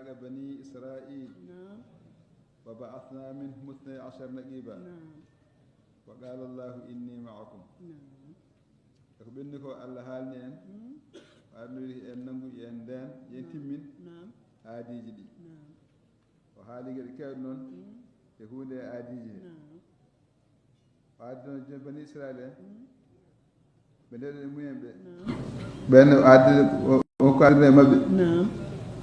بني إسرائيل نعم وبعثنا منهم 12 نقيبا نعم وقال الله إني معكم نعم أخبرني ko Allah haalni en arnori en nanguji en nden yen timmin نعم aadiji ɗi نعم o haali geɗe kewɗe noon e hunde e aadiji he نعم o addi noon joni bani Israil en ɓe ndewɗen e mumen ɓe نعم ɓenne o addi o ko addire e mabɓe نعم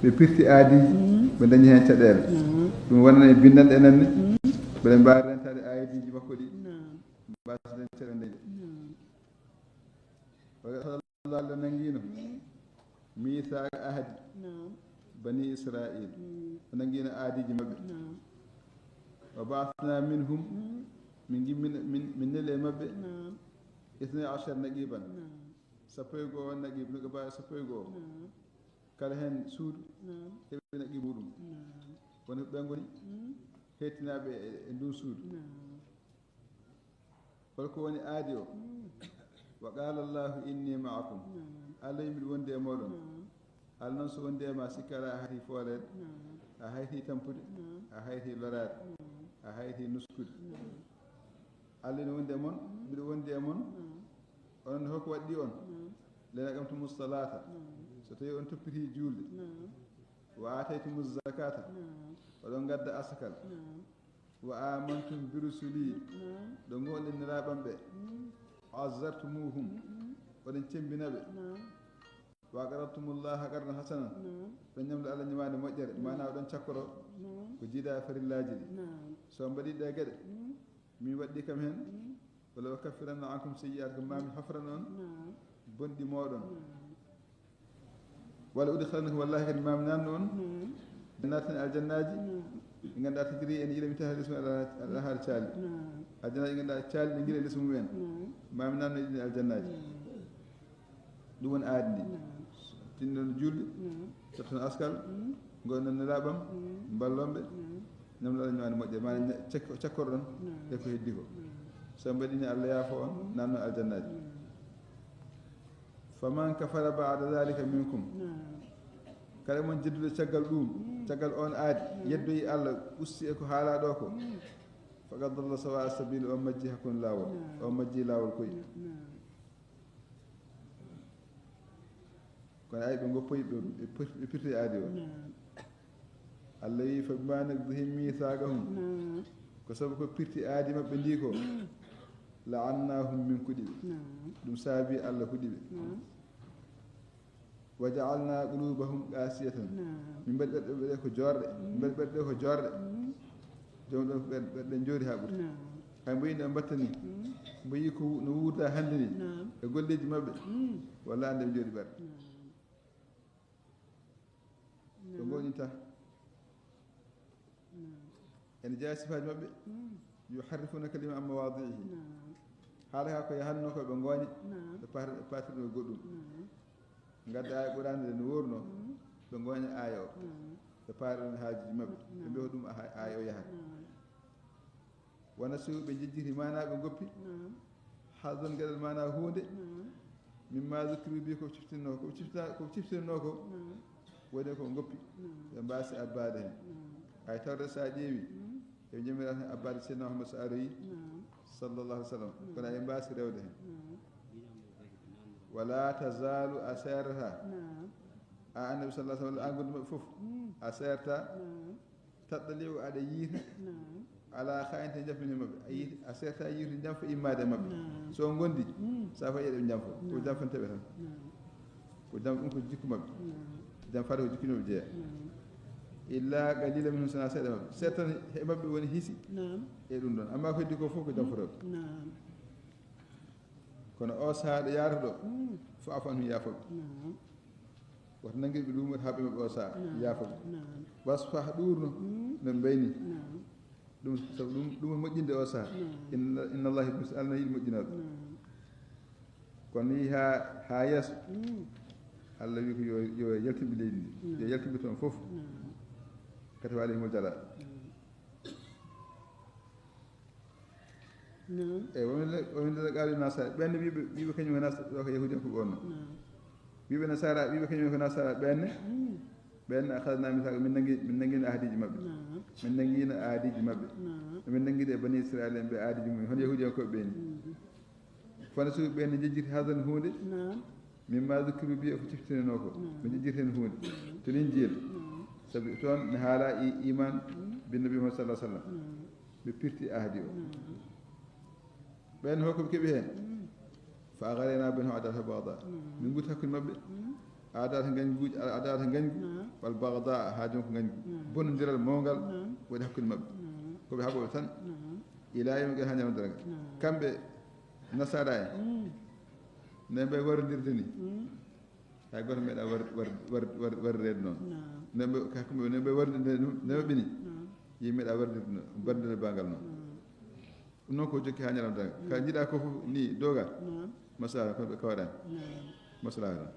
ɓe pirti aadiji ɓe dañi hen caɗele نعم ɗum wonana en bindanɗe enenne ɓeɗe mbawi rentade ayidiji makko ɗi نعم mbasden caɗele ndeje نعم Allah nangino mithaqa ahadi نعم bani Israil o nangino aadiji mabɓe نعم wa ba'athna minhum min nele mabɓe نعم 12 naqiban نعم sappo e goho naqib no ba sappo e goho نعم kala hen suudu نعم heɓi naqib muɗum نعم woni ɓe ngoni hettinaɓe e ndun suudu نعم holko woni aadi o wa qala Allahu inni ma'akum نعم Allah yimɓe wonde e moɗon نعم Allah noon so wonde e ma sikkata a hayti foolede نعم a hayti tampude نعم a hayti lorade a hayti nuskude Allah ne wonde e mon mbiɗo wondi e mon onon hokko waɗɗi on lena qamtumu salata so tawi on toppiti julde wa ataytumu zakata oɗon gadda asakal wa amantum bi rusuli ɗo goɗɗiniraɓam ɓe azzartumuhum oɗon cembinaɓe wa qaratumullaha qardan hasanan ɗon ñamde Allah ñamade moƴƴere mana oɗon cakkoro ko jiida e farillaji ɗi so mbaɗi ɗe gueɗe min waɗɗi kam hen wala ukaffiranna ankum sayyi'at ko mami hafran on bonɗi moɗon walla udkhilannakum wallahi kadi mami nanno on natten aljannaji ɗi ganduɗa tajiri en yiɗami taha lismu ala haali caali aljannaji ɗi ganduɗa caali ɗi guila lismu mumen mami nanno ɗiɗi aljannaji ɗum woni aadi ndi tinnoon julɗe totton askal gonnon nelaɓam ballonɓe ñamlo Allah ñamade moƴƴere mana cakkorɗon e ko heddi ko so mbaɗini Allah yaafo on nanno aljannaji faman kafara ba'da dhalika minkum kala mon jeddude caggal ɗum caggal on aadi yeddoyi Allah usti e ko haala ɗo ko faqad dalla sawa sabil o majji hakkunde lawol o majji lawol koy kono ay ɓe goppoyi ɓe pirti aadi o Allah wi fa bima nakdihim mithaqahum ko sabu ko pirti aadi mabɓe ndi ko la'annahum min kuɗiɓe ɗum saabi Allah huɗiɓe wa ja'alna qulubahum qasiyatan min mbaɗi ɓerɗe ko jorɗe min mbaɗi ɓerɗe ko jorɗe jom ɗon ɓerɗe joori ha ɓuuri hay mbo yinde mbattani mbo yi ko no wuurda hannde ni e golleji mabɓe walla ande ɓe joori ɓerɗe ko goñinta ene jeeya sifaji mabɓe yuharrifuna kalima an mawadihi haala ka ko yahanno koɓe gooña ɓe patirɗum e goɗɗum gadda aya ɓurande nde no wurno ɓe gooña aya o ɓe paariɗon haajiji mabɓe ɓe mbiya ko ɗum aya o yahata wona so ɓe jejjiti mana ɓe goppi haaldon gueɗel mana hunde mimma zukkiru bi ko ciftinno ko ciftinno ko woni ko goppi ɓe mbasi abbade hen hay tawde sa ƴeewi e jamirat hen abbade seydna Muhammad so aroyi sallallahu alih w sallam kono e mbasi rewde hen wala tazalu a serata a annabi sallah sallam an gondu mabɓe foof a serta taɗɗali o aɗa yiita ala hayinte jafmini mabɓe a serta yiitude jamfa immade e mabɓe so gondi sa fa yeɗe ɓe jamfo ko jamfanteɓe tan ko jam ɗum ko jikku mabɓe jam fade ko jikkunoɓe jeeya illa qalila minhum sona seeɗa mabɓe seeɗa e mabɓe woni hiisi e ɗum ɗon amma ko heddi ko fof ko jamfotoɓe kono o saaha ɗo yaata ɗo fo afan hum yaafoɓe woto nanguiɓe ɗumata haɓɓe mabɓe o saaha yaafoɓe wasfah ɗurno no mbayni ɗum sabu ɗum woni moƴƴinde o saaha inna allahi Allah yiɗi moƴƴinaɗo kono yi ha yeeso Allah wi ko yo yaltiɓe leydi ndi yo yaltiɓe toon fof kati wa alayhimul jala eyi womin nde qaali nasara ɓenne wiɓe kañum ko ɗo ko yahudi en ko ɓonno wiɓe nasara wiɓe kañum ko nasara ɓenne ɓen akhadna mithaqa min nanguino aadiji maɓɓe min nanguino aadiji maɓɓe min nanguide e bani israil en ɓe aadiji mum hono yahudi en koɓe ɓeni fona suuɓi ɓen ne jejjiti hadan hunde mimma zukiru bi ko ciftineno ko ɓe jejjirten hunde to nin jiila sabi toon ne haala iman bin nabi muhammad sallah sallam ɓe pirti ahdi o ɓen hokkoɓe keeɓi heen fa garena ben ho adata bagda min gutti hakkude maɓɓe adata gañguji adata gañgu wal bagda ha jon ko gañgu bonnodiral mawgal waɗi hakkude maɓɓe koɓe haɓoɓe tan ila yawmi qiyamah ha ñamdaraga kamɓe nasara en ne ɓe warodirde ni hay goto meeɗa wardirede noon neɓe hakkuɓe ne ɓe wardirde ne maɓɓe ni yi meeɗa wardirde bangal noon ɗum noon ko jokki ha ñalamdaraga ka jiiɗa ko fof ni doga masala kono ɓe kawaɗani maslaha tan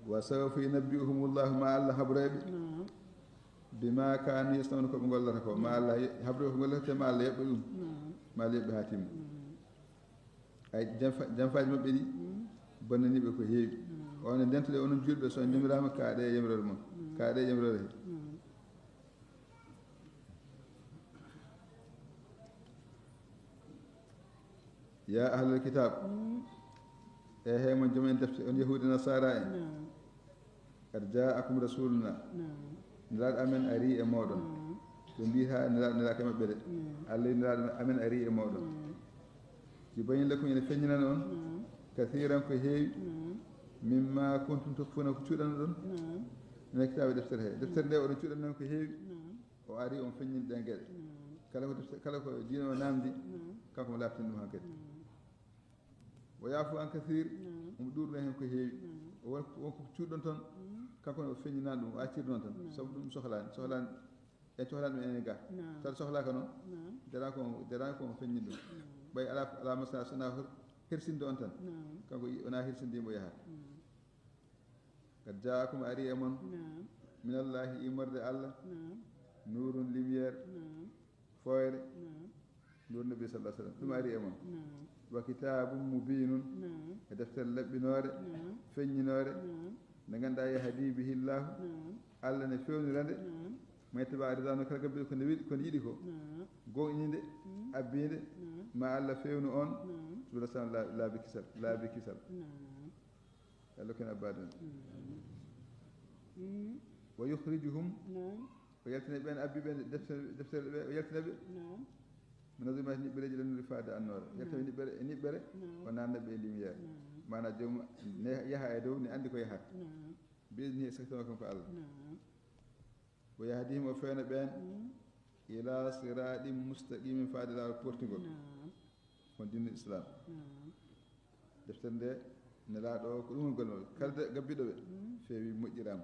wa sawfa yunabbi'uhumullahu ma allah habreɓe bima kanu yasnauna koɓe gollata ko ma allah habreɓe ko gollata ma allah yoɓɓa ɗum ma allah yoɓɓe ha timma ay janfaji maɓɓe ɗi bonnaniɓe ko heewi one ndentoɗe onon julɓe so ñamirama kaaɗe e yamirore moon kaaɗe e yamirore he ya ahlal kitab e hemon joomen defte on yahudi nasara en kad jaakum rasuluna nelaɗo amen ari e moɗon ɓe mbita nelaka maɓɓe de allah nelaɗo amen ari e moɗon yubayyin lakum ene feññinana on kathiran ko heewi mimma kuntum tokfuna ko cuuɗano ɗon ene kitaɓe deftere he deftere nde oɗon cuuɗan noon ko heewi o ari on feññini ɗen gueɗe kala ko diine o namdi kanko mo laftin ɗum hankkadi o yaafu an kathir omo ɗuɗno hen ko heewi wonko cuuɗɗon toon kanko o feññinani ɗum o accir noon tan sabu ɗum sohlani en cohlani ɗum enen ga tawa sohlaka noon darani ko mo feññini ɗum ɓay ala masala sona hersinde on tan kanko wona hersindimo yahat kad jaakum ari e moon minallahi immorde allah nurun lumiére foyre nur nabi sallah sallam ɗum ari e moon wa kitabum mubinun e deftere laɓɓinore feññinore nde ganduɗa yahdi bihi llahu allah ne fewnirande maytaba ridano kala gabbe ko ne yiɗi ko gonɗinde abbinde ma allah fewnu on subhana sam laabi kisal allah ken abbaden wa yukhrijuhum o yaltina ɓen abbiɓe deftere ɓe o yaltina ɓe mi nasumati niɓɓereji lannuri faade annore yaltami niɓɓere o nannaɓe e lumiére mana joomum ne yaaha e dow ne andi ko yahata bisni e saktono kanko allah o yahdihim o fewna ɓen ila siraɗin mustaqimin faade lawol portigol kon dinno islam deftere nde nelaaɗo o ko ɗum woni golle maɓɓe kala gabbiɗo ɓe feewi moƴƴirama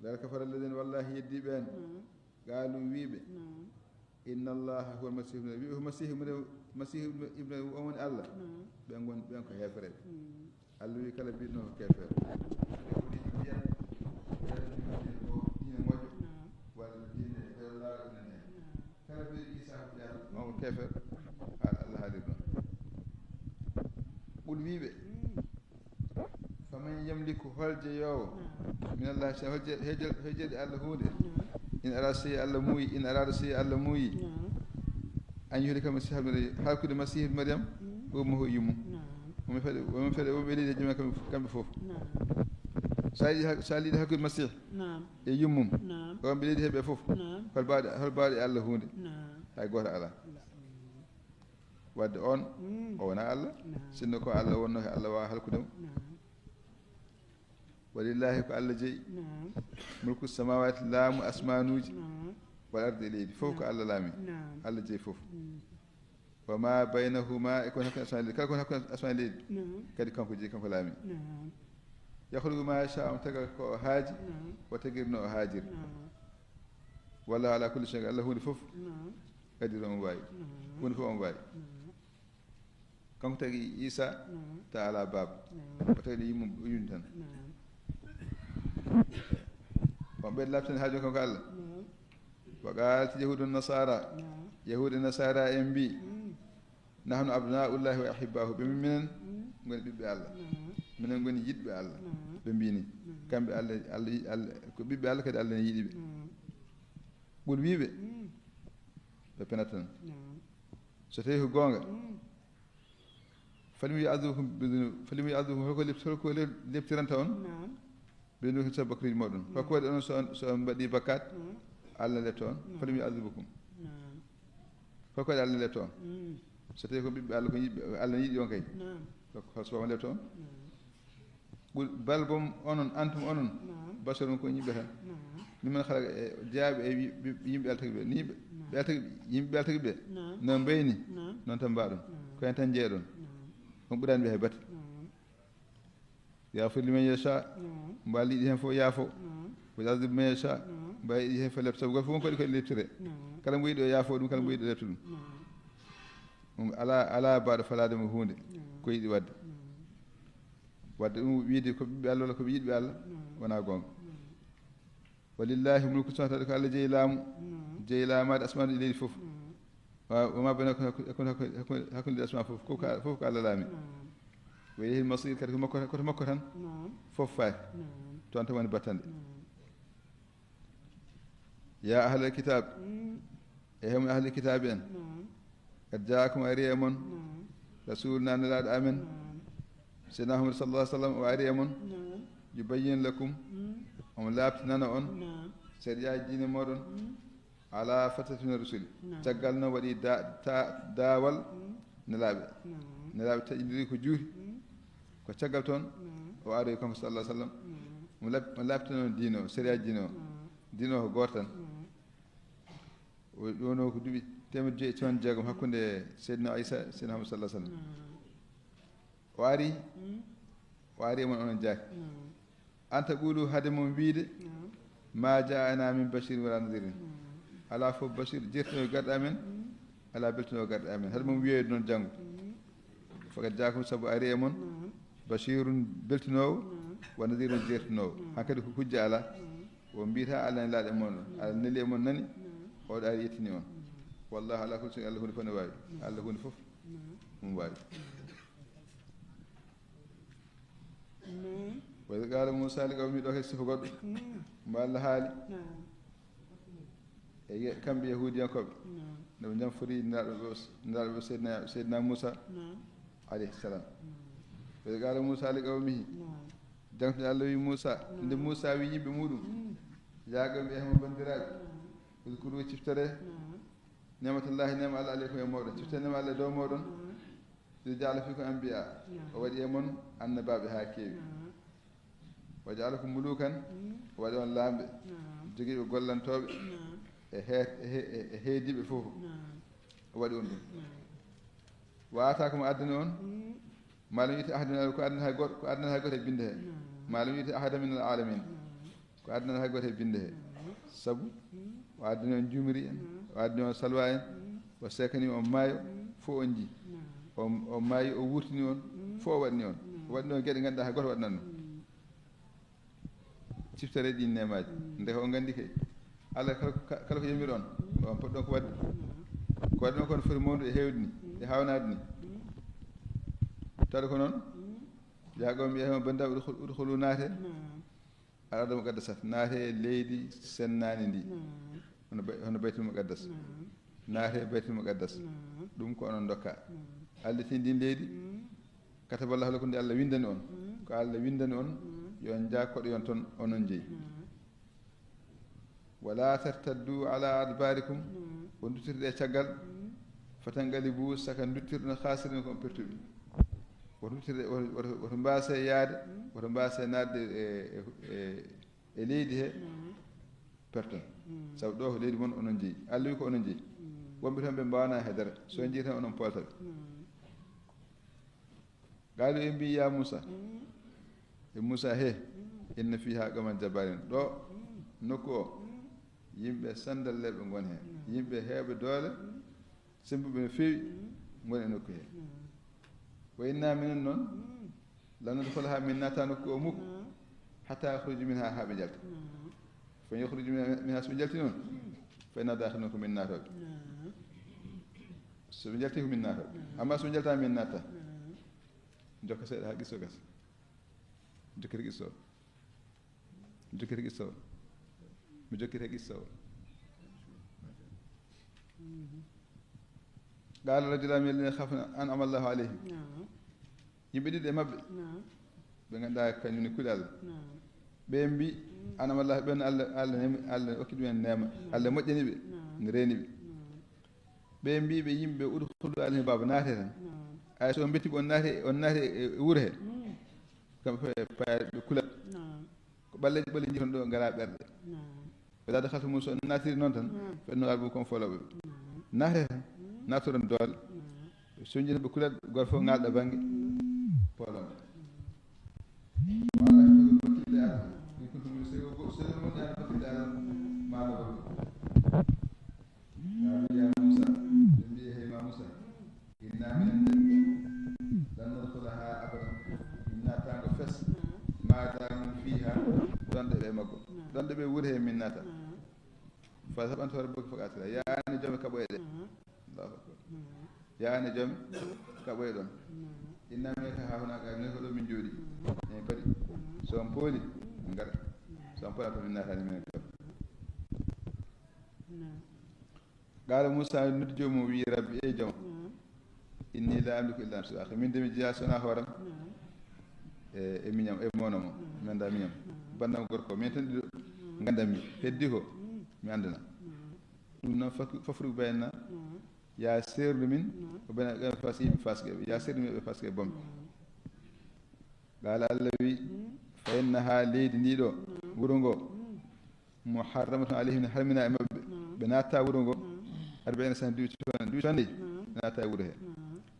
dal kafara alladina wallahi yeddi ɓen qaalu wiiɓe inna allaha huwa almasihu wiiɓe ko masihu ibne on woni allah ɓen ko hefereɓe allah wi kala mbiɗno ko kefere yahudiji mbiyen ko diine moƴƴo walla diine laaɗo nen hen kala mbiɗo isa ko ƴaata on ko kefere allah haalir noon ɓul wiiɓe faman yamliku holje yowo min allah hejjeɗe allah hunde in arada sey allah muuyi in arada sey allah muuyi an yuhlika masiha halkude masihi mariame omo ho yummum omin feeɗe omo ɓeliide e jumen kamɓe fof sa liiɗi hakkude masih e yummum on ɓe liiɗi heɓe fof hol mbawɗe allah hunde hay goto ala wadde on o wona allah sinno ko allah wonno he allah wawa halkudemo walillahi ko allah jeeyi mulku samawati laamu asmanuji wal arde e leydi fof ko allah laami allah jeeyi fof wa ma baynahuma e kon hakkude asma leydi kala kon hakkude asma leydi kadi kanko jeeyi kanko laami yahlugu ma yacha on taga ko o haaji o tagirno o haajiri wallahu ala kulli shay allah hunde fof kadir omo wawi hunde fof omo wawi kanko tagi isa ta ala baba o tagi yimmo uyuni tan on ɓeyde labtani haaju kanko allah wa qaalati yahudu nasara yahude nasara en mbi nahnu abnaullahi wa ahibbahu ɓe minen goni ɓiɓɓe allah minen ngoni yiɗɓe Allah ɓe mbini kamɓe Allah ko ɓiɓɓe Allah kadi Allah ne yiɗi ɓe ɓuri wiiɓe ɓe penata tan so tawi ko goonga falimi yu'adhibukum holko leptiranta on ɓe so bakriji moɗon holko waɗi onon so on mbaɗi bakkat Allah lepta on falimi yu'adhibukum holko waɗi Allah lepta on so tawi ko ɓiɓɓe Allah ko yiɗɓe Allah ne yiɗi on kay holko lepta on bal bom onon antum onon basharun ko yimɓe tan mimen halaka jeyaaɓe e yimɓe Allah tagi ɓe ni yimɓe Allah tagi ɓe no mbayni noon tan mbaɗon ko hen tan jeeɗon on ɓurani ɓe he bate yaafir liman yasha mbo Allah yiɗi hen fof yaafo wa yu'adhibu man yasha mbo yiɗi hen fof lepta sabu goto fof wonko waɗi koye leptire kala mbo yiɗi o yaafo ɗum kala mbo yiɗi o lepta ɗum ɗum ala mbaɗo falademo hunde ko yiɗi wadde ɗum wiide ko ɓiɓɓe Allah walla koɓe yiɗɓe Allah wona gonga walillahi mulku samawati wal ardi ko Allah jeeyi laamade asmanu e leydi fof wama bana hakkude asma fof fof ko Allah laami wa ilayhi masir kadi koto makko tan fof faati toon tan woni battande ya ahlal kitab e hemo ahlal kitabe en kad jaakum ari e mon rasuluna nelaɗo amen seydina Muhammad sallallahu alaihi wasallam o ari e mon yubayyin lakum omo laabtinana on sariyaji diine moɗon ala fatatuna rasuli caggal noon waɗi daawal nelaaɓe taƴidiri ko juuti ko caggal toon o aroy kanko sallah sallam mo laabtina on diine o sariyaji diine o ko gooto tan o ɗono ko duuɓi 1960 hakkunde seydina Isa seydina Muhammad sallah sallam o ari e mon onon jaaki anta ɓuulu hade mum wiide ma jaana min bachir wala nadirin ala fof bachir jirtino garɗe amen ala beltino garɗe amen hade mum wiyoyde noon janngo fakat jaakum sabu ari e mon bachirun beltinowo wa nadirun jertinowo hankkadi ko hujja ala o mbiyata Allah ne laaɗe mon Allah neli e mon nani oɗo ari yettini on wallahu ala kulli shay'in Allah hunde fof ne waawi Allah hunde fof mum waawi wa idh qala Musa li qawmi ɗo kadi sifa goɗɗo mbo Allah haali e kamɓe yahudiyankoɓe nde ɓe jamfori nelaɗo seydina Musa alayhi salam wa idh qala Musa li qawmihi jangtude Allah wi Musa nde Musa wi yimɓe muɗum ya qawmi e hemo bandiraɓe udkuru ciftore nematallahi nema Allah aleykum e moɗon ciftore nema Allah dow moɗon ɓe jaala fi ko ambiya o waɗi e mon annabaɓe ha keewi o jaala ko mulukan o waɗi on laamɓe jogiiɓe gollantoɓe e heediɓe fof o waɗi on ɗum wata komo addani on malam wiyete ahadun ko addana hay goto ko addana hay goto e binde he malam wiyete ahada min al alamin ko addana hay goto e binde he sabu o addani on jumri en o addani on salwa en o sekani on maayo fof on jii o maayi o wurtini on fof o waɗni on o waɗni on gueɗe ganduɗa hay goto waɗnan ɗum ciftere ɗin nemaji nde o gandi kay Allah kala ko yamiri on on poɗɗon ko waɗde ko waɗi ɗon kono foti mawdu e hewde ni e hawnade ni taɗa ko noon jagom wiyatema bandaɓe udkhulu naate al-ardal muqaddasat naate e leydi sennani ndi hono baytul muqaddas naate e baytul muqaddas ɗum ko onon dokka alditi ndin leydi kataballahu lakum nde Allah windani on ko Allah windani on yon jakkoɗo yon toon onon jeeyi wala tartaddu ala adbarikum ko duttirɗe caggal fatangalibu saka duttirɗo khasirin ko pertuɓe woto duttirɗe woto mbase yaade woto mbase nadde e leydi he perton sabu ɗo ko leydi moon onon jeeyi Allah wi ko onon jeeyi wonɓe toon ɓe mbawana hedere so jeeyi tan onon poltaɓe gaali en mbi ya Musa e Musa he inna fiha qaman jabarin ɗo nokku o yimɓe sandalleɓe ngoni heen yimɓe heeɓe doole sembuɓe no feewi ngoni e nokku he wa inna minen noon lanadkhulaha min nata nokku o mukko hatta yakhruju minha haaɓe jalta fa yakhruju minha soɓe jalti noon fa inna dakhilun ko min natoɓe soɓe jalti ko min natoɓe amma soɓe jaltama min natta jokka seeɗa ha qisso gasa jokkita qissa o jokkita qissa o mi jokkita qissa o qala rajulani alladhina khafna an amallahu alayhim yimɓe ɗiɗi e maɓɓe ɓe ganduɗa kañumne kuuɗe Allah ɓe mbi an amallahu ɓen Allah hokki ɗumen nema Allah moƴƴani ɓe ne reeni ɓe mbi ɓe yimɓe udkhulu alayhi baba naate tan ay so on bettiɓe on naati e wuuro he kamɓe fof e payaɓe kulat ko ɓalleji ɓole jii toon ɗo ngala ɓerɗe ɓeɗa dakhaltu mum so on naatiri noon tan ɓenno album comme foloɓe naate tan natoron doole so jii tan ɓe kulat goto fof ngalɗo banggue polon wala bakkille adam min kuntum sewoni ala bakkille adam maɗo ya Musa ɓe mbi heyma Musa inna minen de lan nadkhulaha abadan min natango fes madamum fiha ɗonɗe ɓe maggo ɗonɗe ɓe wuuri he min nata fa saɓantore bokki fof atira yaani joome kaɓoye ɗe allahu akbar yaani joome kaɓoye ɗon inna minen ka ha huna ka minen ko ɗo min jooɗi en kadi so on pooli ngara so on poolata min natani minen kam qala Moussa noddi joomum wi rabbi e joom inni la amliku illa nafsi akhi min de mi jeeya sona hooram e miñam e monomo mi annda miñam bandam gorko min tan ɗiɗo gandami heddi ko mi andana ɗum noon fofru baynna ya serdu min ko bene fas yimɓe faskeɓe ya serdu min ɓe faske bomɓe qala Allah wi fa innaha leydi ndi ɗo wuro ngo muharramatun alayhim ne harmina e mabɓe ɓe natta wuro ngo 40 sana duuɓi tonne ɓe natta e wuro he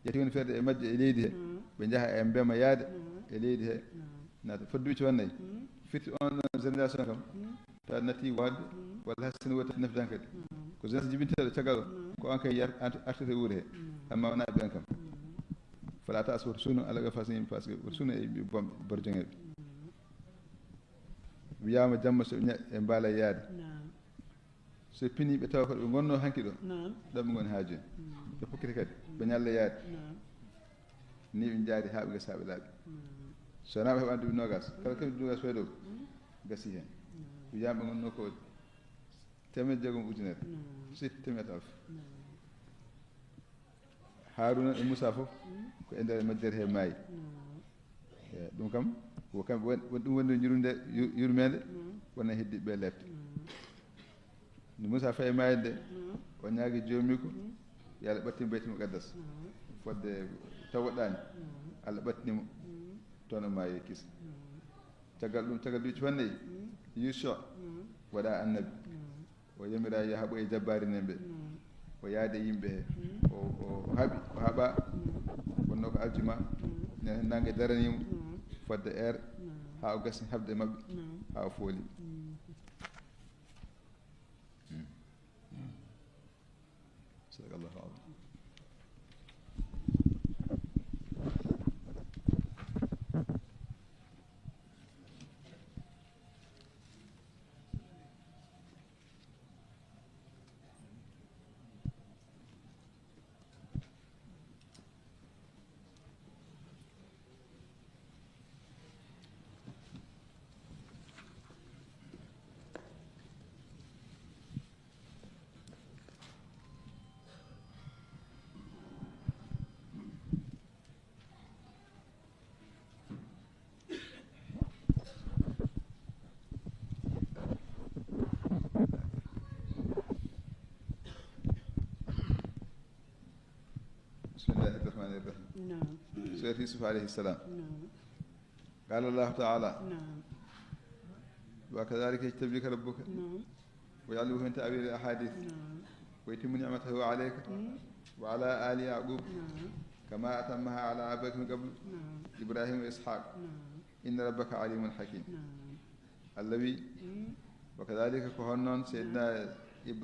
yeti woni ferde e majje e leydi he ɓe jaaha e mbema yaade e leydi he nata fodde duuɓi tonne firti on génération kam tawa natti wadde walla hassene wodi tati nafdan kadi ko jeunesse jibinteɗo caggal o ko on kay artete wuro he amma wona ɓen kam fala ta so woto suno alaga fas yimɓe par ce que woto suno e bomɓe borjongeɓe wiyama jamma so e mbaala yaade so pini ɓe tawa koɗo ɓe gonno hanki ɗo ɗon ɓe goni ha joni ɓe pokkiti kadi ɓe ñalla yaade ni ɓe jaari ha ɓe gasi ha ɓe laaɓi so wona ɓe heɓani duuɓi nogas kala keɓi nogas faydo gasi hen wiyama ɓe gonno ko 600 ujunere si 100 alf Haruna e Moussa fof ko e nder majjere he maayi ɗum kam ko kamɓe ɗum woni yurmede wona heddiɓe ɓe lefte nde Moussa fayi maayde nde o ñaagi joomi ko yo Allah ɓattimo Baytul Muqaddas fodde taw woɗɗani Allah ɓattinimo toon o maayi kisa caggal ɗum caggal duuɓi capannayyi Yusha waɗa annabi o yamira yo haɓoye jabbari nen ɓe o yaade yimɓe he o haaɓi o haaɓa wonno ko aljuma nen hen nangue daranimo fodde aire ha o gasi habde mabɓe ha o fooli sadakallahu azim بسم الله الرحمن الرحيم سورة يوسف عليه السلام قال الله تعالى وكذلك يجتبيك ربك ويعلمك من تأويل الأحاديث ويتم نعمته عليك وعلى آل يعقوب كما أتمها على أبيك من قبل إبراهيم وإسحاق إن ربك عليم حكيم الذي وكذلك كهنون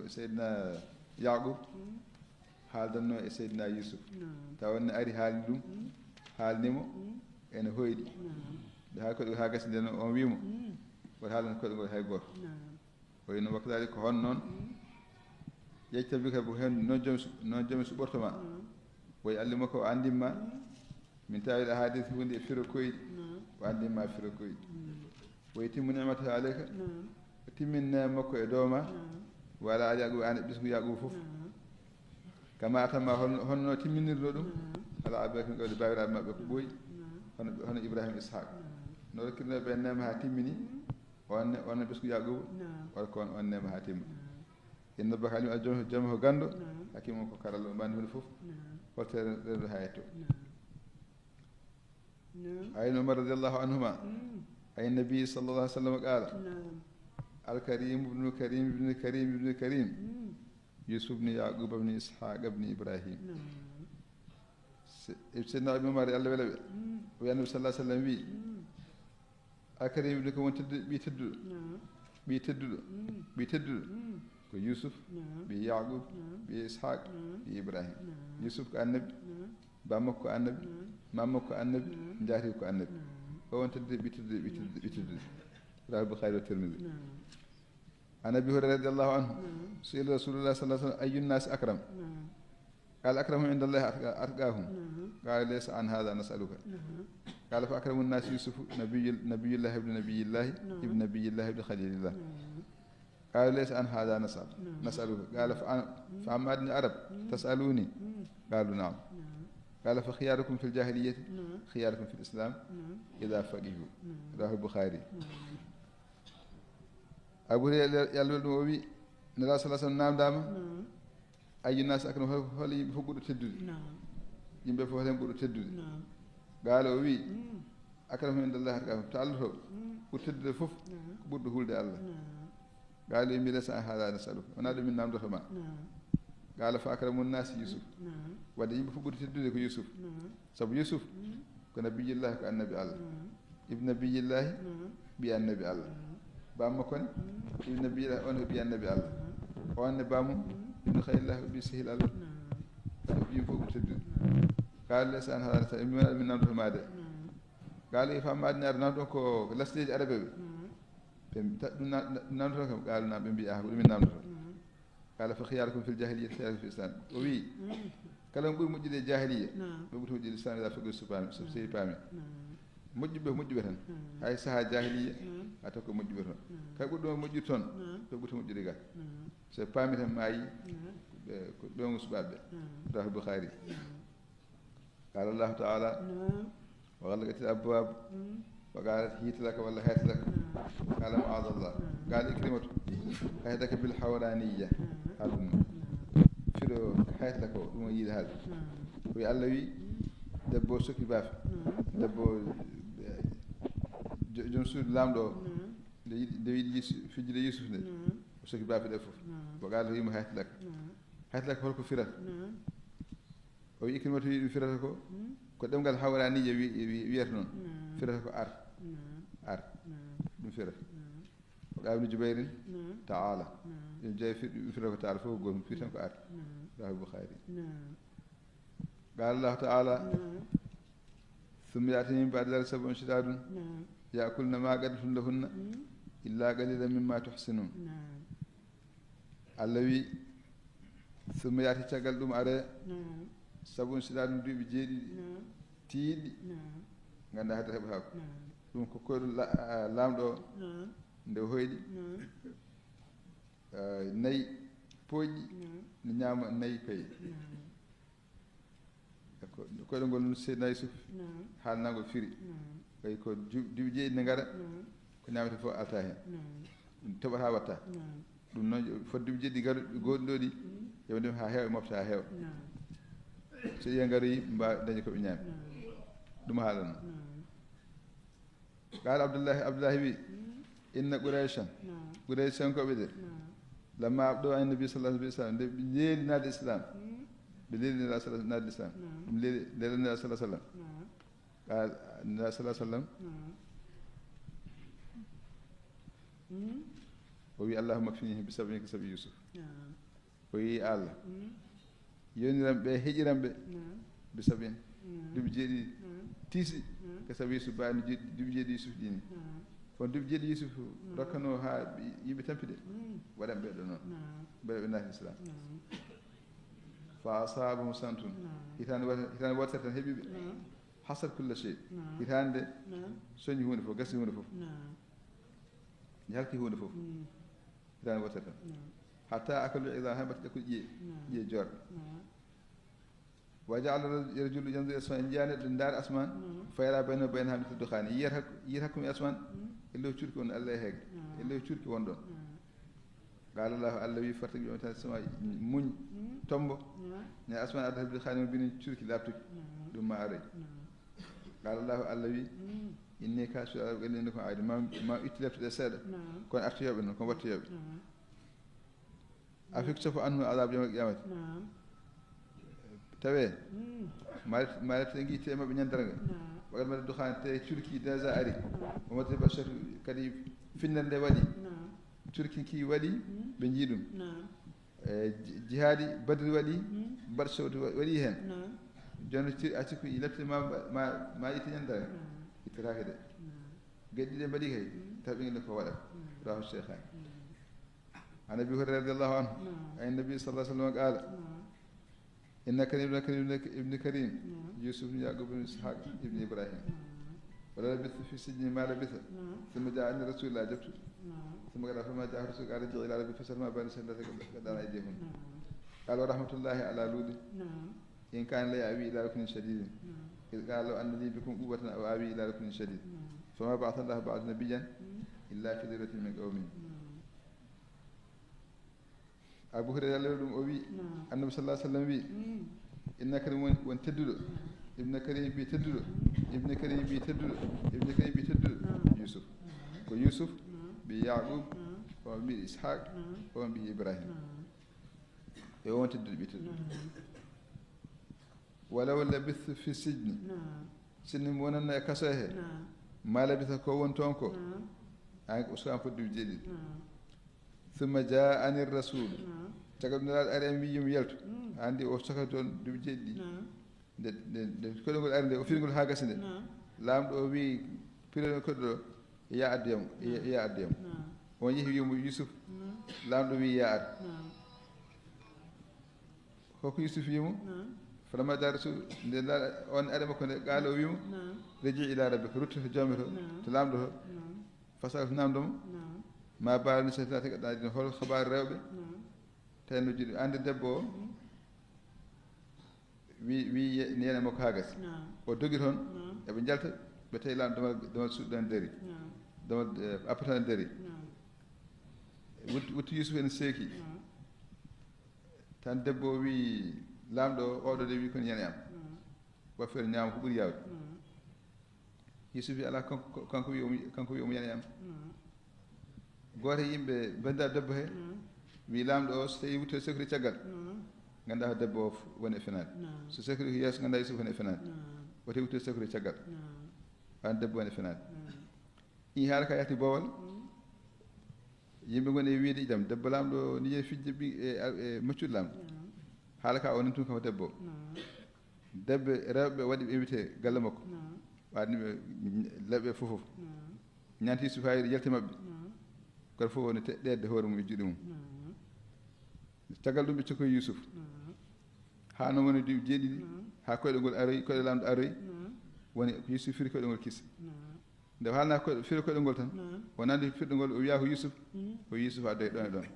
سيدنا يعقوب haaldanno e seydina Yusuf tawanne ari haali ɗum haalnimo ene hoyɗi nde haa koɗe haa gasi nden on wiimo woto haalano koɗe ngol hay gooto o wino wakkadali ko hon noon ƴeƴtabi ka bo hen noon joomi suɓortoma woy allimo ko o andinma min tawiɗa haadis hunde e firo koyɗi o anndi ma fira koye woy timmu nimata aleyka o timminne makko e dow ma wala ali yaquba an e ɓesgu yaquba fof kama atanma honno timminirɗo ɗum ala abaki gawde bawiraɓe maɓɓe ko ɓooyi hono ibrahima ishaq no rokkirnoɓe nema ha timmini onne ɓesgu yaquba wala ko on nema ha timma inno baka alim a jooma ko ganndo hakkimo ko karalla o mbandi hunde fof holtere rendo ha yetto ayno umar radiallahu anhuma ay nabi sallallah alih sallam qala alkarim ibnu karim ibnu karim ibnu karim yusuf bni yaquba bni ishaqa bni ibrahim seydna ibnu umar allah wela ɓe o wi annabi sallah sallam wi alkarim ibnu ko won ɓi tedduɗo ɓi tedduɗo ɓi tedduɗo ko yusuf ɓi yaqub ɓi ishaq ɓi ibrahim yusuf ko annabi bammakko ko annabi mammakko ko annabi jaati ko annabi o won teddude ɓi teddude ɓi teddude rawi boukhari o termidi an abi hurayra radiallahu anhu suila rasulullah sa sallam ayyunnasi akram قال أكرمهم عند الله أتقاهم قال ليس عن هذا نسألك قال فأكرم الناس يوسف نبي الله ابن نبي الله ابن نبي الله ابن خليل الله قال ليس عن هذا نسألك قال فعما أدنى العرب تسألوني قالوا نعم قال فخياركم في الجاهلية خياركم في الإسلام إذا فقهوا رواه البخاري أبو هريرة يالول وي نرى صلى الله عليه وسلم نام داما أي الناس أكرم هل يبقوا تدود يمبي فوق هم يبقوا تدود قالوا وي أكرم عند الله أتقاهم تعالوا وتدود فوف بود هول ده الله قالوا يمبي لسا هذا نسألك ونادى من نام دخما قال فأكرم الناس يوسف وده يمبي فوق تدود كو يوسف سب يوسف كنبي الله كالنبي الله ابن نبي الله بالنبي الله بام كون ابن نبي الله أنه بالنبي الله وأن بامو ابن خير الله بيسهل الله يفوق تدود قال ليس أن هذا من نام دخما ده قال فما أدنى أرناؤكم كو لستيج عربي نام دخما قالوا نعم بيئة من نام دخما قال فخياركم في الجاهلية خياركم في الإسلام وي كلام بقول مجد الجاهلية بقول مجد الإسلام إذا فقه سبحانه بامي مجد بهن هاي سها جاهلية أتوقع مجد بهن كقول مجد تون بقول مجد رجال سبامي هم ماي دوم سباب راه البخاري قال الله تعالى وغلقت الأبواب وقالت هيت لك ولا هات لك قال معاذ الله قال إكرمته هاتك بالحورانية هذا فيرو هات لك ويد هذا ويعلوي دبو سكي باف دبو جنسود لامدو دي في جل يوسف ده سكي باف ده فوف وقال له هات لك هلكو فيرا ويكرمته فيرا ko demgal hawraniye wiyata noon firata ko ar ɗum firata ko qawni jubayrin taala ɗum jeeyi firata ko taala fof gotum fi tan ko ar rahu boukhari qala allahu taala ثم يأتي من بعد ذلك سبع شداد يأكلن ما قدمتم لهن إلا قليلا مما تحسنون الذي ثم يأتي تقل ɗum are sabun siɗaɗum duuɓi jeeɗiɗi tiiɗi ganda hade heɓa haako ɗum ko koyɗo laamɗo nde hoyɗi nayi pooƴƴi ne ñaama nayi payi koyɗo ngol seydna yusuf haalnago firi way ko duuɓi jeeɗiɗi ne ngara ko ñaamete fof alta heen ɗum toɓata watta ɗum noon fodde duuɓi jeeɗiɗi garu gooɗi ɗo ɗi yoɓe ndem ha heewa mofta ha heewa so yiya ngaroyi mbawi dañi koɓe ñaami ɗum haalano qala abdoullahi wi inna qouraychan koɓe de lamma abɗo an nabi sallah alih sallam nde ɓe leeli naade islam ɓe leeli naade islam ɗum leelanira sa sallam qal nira sa sallam o wi allahumma kfinihi bi sabini ko sabi yusuf o wi allah yoniram ɓe heƴiram ɓe bi sabin duuɓi jeeɗiɗi tiisi ko sabi yusuf mbawno duuɓi jeeɗi yusuf ɗini kono duuɓi jeeɗi yusuf rokkano ha yimɓe tampide waɗan ɓeɗo noon mbeɗa ɓe naati islam fa asabahum santun hitande wotere tan heeɓiɓe hasar kulla shay hitande soñi hunde fof gasi hunde fof jalki hunde fof hitande wotere tan hatta akalu ida heɓata ƴakkude ƴiye jorɗe wa jaala rajulu yandu asman en jiya neɗɗo ndaari asman fayra bayno bayno ha mita dukhani yiyata hakkude asman e lew curki won allah e heege e lew curki won ɗon qala llahu allah wi fartaki ƴomata sama muñ tombo ne asman adda bi khani bini curki labtuki ɗum ma aroy qala llahu allah wi inni kasu galinde ko ayde ma itti leftude seeɗa kono artoyoɓe noon kono wattoyoɓe afik sofo anhu adab yawmal qiyamati tawe ma lefte gui te mabɓe ñandara nga wagal mbaɗa dukhani te curki déjà ari o wadde bachatu kadi finnere nde waɗi curki ki waɗi ɓe jiiɗum jihadi badri waɗi barsowde waɗi hen joni a cikku lefte ma itti ñandara ittatake de gueɗɗi ɗe mbaɗi kay taw ɓinguel ko waɗat rahu cheikhani عن ابي هريره رضي الله عنه عن النبي صلى الله عليه وسلم قال ان كريم ابن كريم يوسف بن يعقوب بن اسحاق ابن ابراهيم ولا لبث في السجن ما لبث ثم جاء عند رسول الله جبت ثم قال فما جاء رسول قال ارجع الى ربي فسر ما بين سندتك قد على ايديهم قال ورحمه الله على لود ان كان لا يأوي الى ركن شديد اذ قال لو ان لي بكم قوه او آوي الى ركن شديد فما بعث الله بعد نبيا الا في ذره من قومه أبو هريرة لهم أبي النبي صلى الله عليه وسلم بي إن كريم وان تدلو ابن كريم بي تدلو ابن كريم بي تدلو ابن كريم بي تدلو يوسف ويوسف بيعقوب وبي إسحاق وبي إبراهيم يوم تدلو بي تدلو ولو لبث في السجن سن موننا كساه ما لبث كون تونكو أنك أسكان فدو جديد ثم جاءني الرسول تقول نال أرمي يوم يلت عندي أوسكتون دبجدي de kodogol arde o firgol ha gasinde lamdo o wi pirel koddo ya addiyam on yehi wiimo yusuf lamdo wi ya ad hoko yusuf wiimo فلما دار رسول on ade makko ne gaalo wiimo reji ila rabbika rutto jomito to lamdo fasal namdom ma baal ni setati gaddaji hol khabar rewbe tayno jidi ande debbo wi nene makko hagas o dogi toon eɓe jalta ɓe tawi lamdo damal suɗɗan dari damal appatan dari wutti yusuf en seeki tan debbo wi lamɗo oɗo de wi kono yana am waffere ñaama ko ɓuuri yawde yusuf wi ala kanko wi omo yana am gooto yimɓe banndiraaɓe debbo he wi lamɗo o so tawi wutte secret caggal ngannda ko debbo o woni e fenaade so secret ko yeeso ngannda yusuf woni e fenaade o tawi wutte secret caggal an debbo woni e fenaade ɗi haala ka yahti boowal yimɓe ngoni e wiide idam debbo lamɗo ni yehi fijde e maccude lamɗo haala ka onen tun kamo debbo debbe rewɓe waɗi ɓe invité galle makko waɗniɓe leɓɓe fof ñanti yusuf hayri yalti maɓɓe kono fof woni ɗedde hoore mum e juuɗe mum caggal ɗum ɓe cokkoyi yusuf ha no woni duuɓi jeeɗiɗi ha koyɗe ngol aroyi koyɗe lamɗo aroyi woni yusuf firi koyɗe ngol kisse nde haalna firi koyɗe ngol tan wonande firɗe ngol o wiya ko yusuf addoye ɗon e ɗon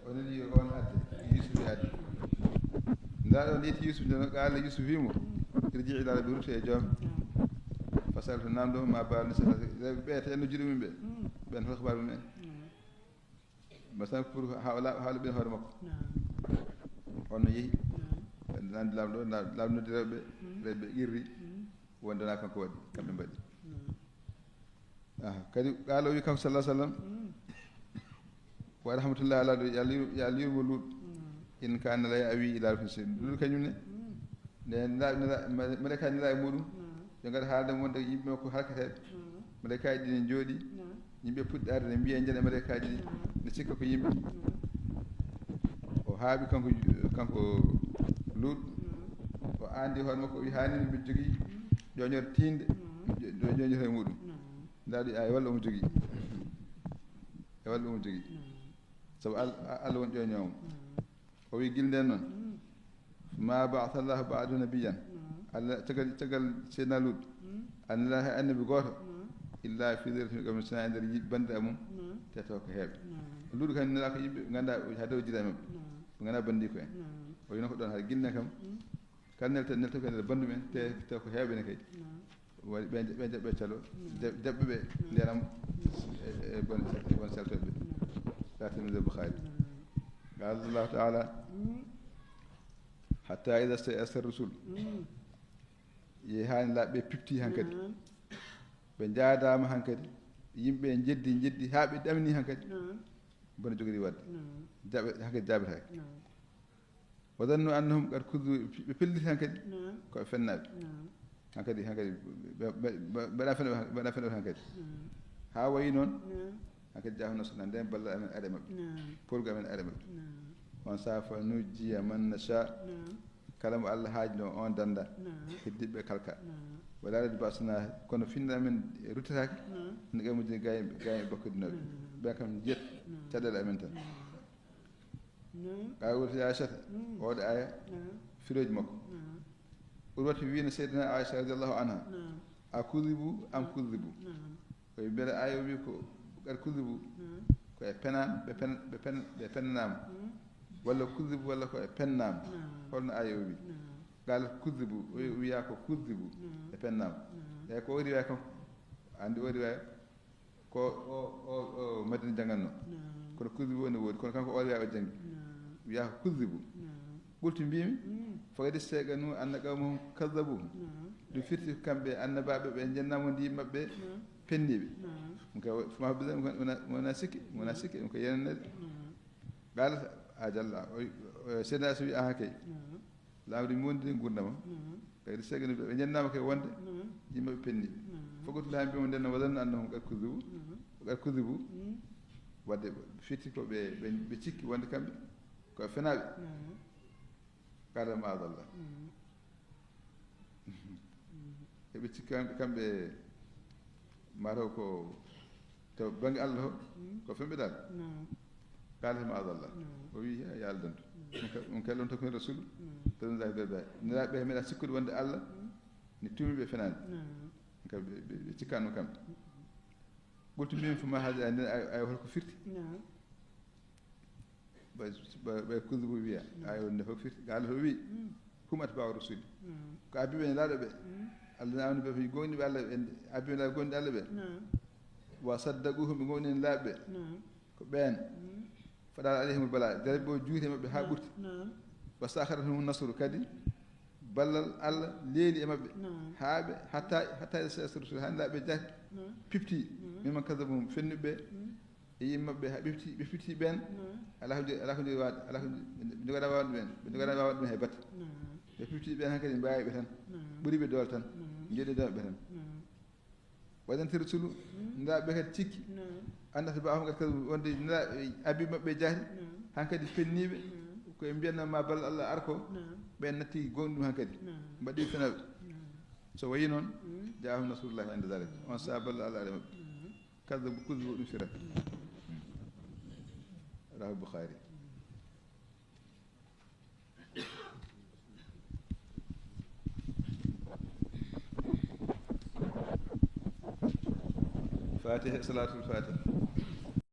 onon yi on adde Yusuf adde ndaɗo ndeti Yusuf nde no Allah Yusuf wimo irji ila rabbi rutte e joom fasal to namdo ma balni sa ɓe ta enno juɗumen ɓe ɓen fof xabar mumen masan pour haalu ɓen hoore makko onno yeehi nandi lamɗo lamnode rewɓe rewɓe irri wondana kanko waɗi kamɓe mbaɗi kadi qaalo wi kanko sallah sallam wa rahmatullahi ala ɗo yo Allah yurmo luuɗ in kana la awi ila rafisi luuɗ kañum ne malaika nira e muɗum yo ngara haalde wonde yimɓe makko harkateɓe malaikaji ɗi ne jooɗi yimɓe puɗɗi arde ne mbiya jene malaikaji ɗi ne sikka ko yimɓe o haaɓi kanko luuɗ o andi hoore makko o wi hanini mbiɗa jogii ƴoñorde tinde ƴoñorde e muɗum ndaɗo ay walla omo jogii e walla omo jogii sabu Allah won ƴoñoomo o wi gilnden noon ma ba'atha Allahu ba'du nabiyyan Allah tagal seydina Luut annala he annabi gooto illa fi dhurriyyatin qawmin sina e ndeer bande e mum te taw ko heeɓe Luut kam nela ko yimɓe ngannda hade o jira e maɓɓe ɓe ngana bandi ko en o wino ko ɗon hay gilne kam kala nelta ko e ndeer bandu men te taw ko heeɓe ne kadi waɗi ɓe jaɓɓe calo jaɓɓe ɓe nderam e bon saltoɓe ɓe لكن البخاري قال الله تعالى حتى إذا استيأس الرسل يهان لا بيبتي هنكدي بنجادام هنكدي يمبي جدي هابي دمني هنكدي بن جوغري واد جاب هنكدي جابر هاك وظنوا أنهم قد كذوا بفلت هنكدي كو فناب هنكدي بلا فنو هنكدي ها وينون هكذا جاء نصرنا دين بلا من أدم بورغا من أدم on safa nujjiya man nasha kala mo Allah haajno on danda heddiɓe kalka wala radi basna kono finna men rutataake ne gamuji gay bakkudinoɓe ɓe kam jet caɗele amen tan ka wurti Aïchata oɗo aya firoji makko urwati wiino seydina Aïcha radiallahu anha a kudibu am kudibu koye mbele aya wi ko qad kudibu koye penam ɓe pennama walla kudibu walla koye pennama holno aya o wi qal kudibu wiya ko kudibu e pennama eyi ko o riwaya kam andi o riwaya ko o madina janganno kono kudibu woni woodi kono kanko o riwaya o jangi wiya ko kudibu ɓulti mbimi fagadi seeqanu anna qawmahum kadabu ɗum firti kamɓe annabaɓe ɓe jennamo ndi maɓɓe penniɓe ɗum ka foma bisa wona sikki ɗum ko yenanede qaalata a jalla seydna so wi aha kay lawdi mi wondiri gurdama kadi seeqanu ɓe jennama kay wonde yimɓeɓe penniɓe fogoti laa mbima nden wadanno annahum qad kudibu wadde firti ko ɓe cikki wonde kamɓe ko fenaɓe qala maadallah eɓe cikki kamɓe mataw ko taw bange Allah o ko femɓe dal qala maadallah o wi ya aldantu ɗum kadi on takoni rasulu président berba niraɓe meeɗa sikkude wonde Allah ni tumiɓe fenade kamɓe ɓe cikkano kamɓe ɓolti mbimi foma haaji a nden ay holko firti ɓay kudibu wiya ay wonde fof firti ko Allah to wi hum atba'u rasuli ko abiɓe ne laaɗo ɓe Allah ne amni ɓe ko gonɗiɓe Allah ɓe abiɓe laaɓe gonɗi Allah ɓe wa saddaquhum ɓe gonɗini laaɓe ɓe ko ɓen faɗaɗa alayhimul bala daraɓe o juuti e maɓɓe ha ɓurti wa sakharatuhum nasru kadi ballal Allah leeli e maɓɓe haaɓe hatta sa rasul han laaɓe jaati pipti mimman kadabum fennuɓe e yimmaɓe ha ɓe pipti ɓen ala ko ndi waade ala ko ndi waɗa waawde ɓen ɓe waɗa waawde ɗum hay batte ɓe piptiɓe ɓen han kadi mbawi ɓe tan ɓuri ɓe doole tan jeeɗidaɓe ɓe tan waɗantir sulu ndaaɓe kadi cikki andata baafo kadi kadi wonde abi maɓɓe jaati han kadi penniɓe koye mbiyatno ma balla Allah ar ko ɓen natti gonɗi ɗum han kadi mbaɗi fenaɓe so wayi noon jaahum nasrullahi inde dalik on sa balla Allah aɗa maɓɓe kadda kudbo ɗum firat rahu Bukhari fatiha salatul fatiha